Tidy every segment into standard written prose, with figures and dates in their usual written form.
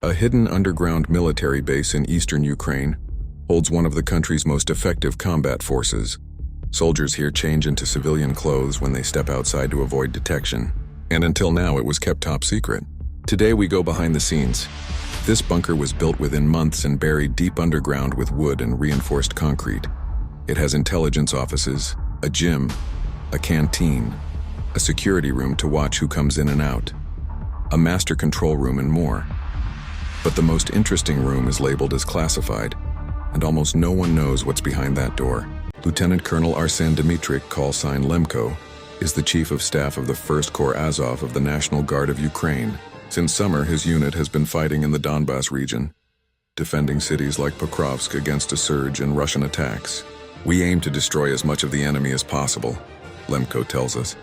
A hidden underground military base in eastern Ukraine holds one of the country's most effective combat forces. Soldiers here change into civilian clothes when they step outside to avoid detection, and until now it was kept top secret. Today we go behind the scenes. This bunker was built within months and buried deep underground with wood and reinforced concrete. It has intelligence offices, a gym, a canteen, a security room to watch who comes in and out, a master control room, and more. But the most interesting room is labeled as classified, and almost no one knows what's behind that door. Lieutenant Colonel Arsen Dimitric, call sign Lemko, is the Chief of Staff of the 1st Corps Azov of the National Guard of Ukraine. Since summer, his unit has been fighting in the Donbas region, defending cities like Pokrovsk against a surge in Russian attacks. We aim to destroy as much of the enemy as possible, Lemko tells us.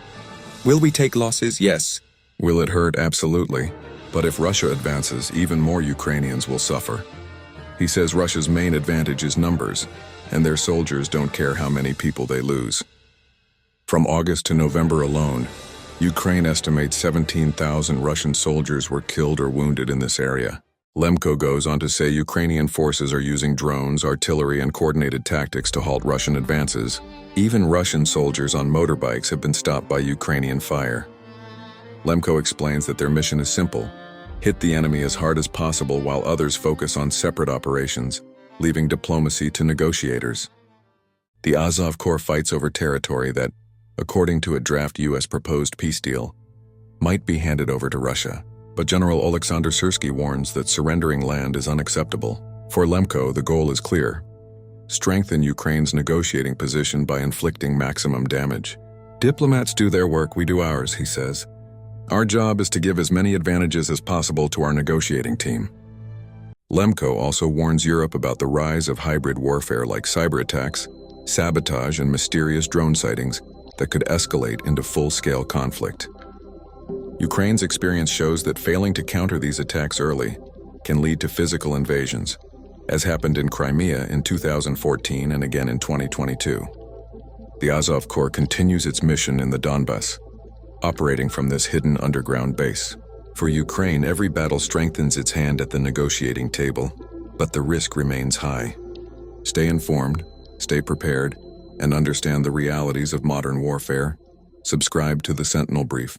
Will we take losses? Yes. Will it hurt? Absolutely. But if Russia advances, even more Ukrainians will suffer. He says Russia's main advantage is numbers, and their soldiers don't care how many people they lose. From August to November alone, Ukraine estimates 17,000 Russian soldiers were killed or wounded in this area. Lemko goes on to say Ukrainian forces are using drones, artillery, and coordinated tactics to halt Russian advances. Even Russian soldiers on motorbikes have been stopped by Ukrainian fire. Lemko explains that their mission is simple: hit the enemy as hard as possible while others focus on separate operations, leaving diplomacy to negotiators. The Azov Corps fights over territory that, according to a draft U.S. proposed peace deal, might be handed over to Russia. But General Alexander Syrsky warns that surrendering land is unacceptable. For Lemko, the goal is clear: strengthen Ukraine's negotiating position by inflicting maximum damage. Diplomats do their work, we do ours, he says. Our job is to give as many advantages as possible to our negotiating team. Lemko also warns Europe about the rise of hybrid warfare like cyber attacks, sabotage, and mysterious drone sightings that could escalate into full-scale conflict. Ukraine's experience shows that failing to counter these attacks early can lead to physical invasions, as happened in Crimea in 2014 and again in 2022. The Azov Corps continues its mission in the Donbas, operating from this hidden underground base. For Ukraine, every battle strengthens its hand at the negotiating table, but the risk remains high. Stay informed, stay prepared, and understand the realities of modern warfare. Subscribe to the Sentinel Brief.